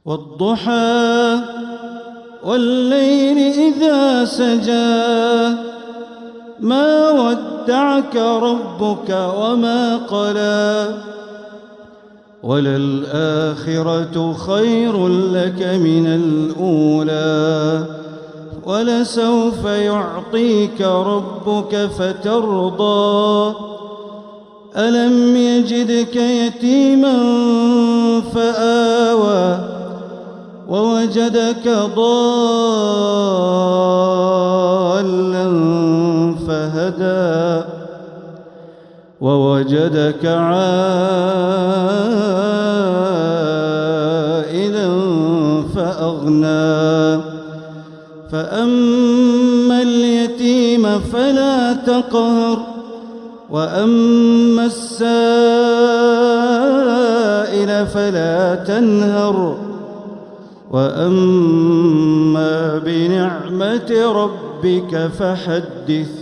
والضحى والليل إذا سجى ما ودعك ربك وما قلى وللآخرة خير لك من الأولى ولسوف يعطيك ربك فترضى ألم يجدك يتيما فآوى ووجدك ضالا فهدى ووجدك عائلا فأغنى فأما اليتيم فلا تقهر وأما السائل فلا تنهر وأما بنعمة ربك فحدث.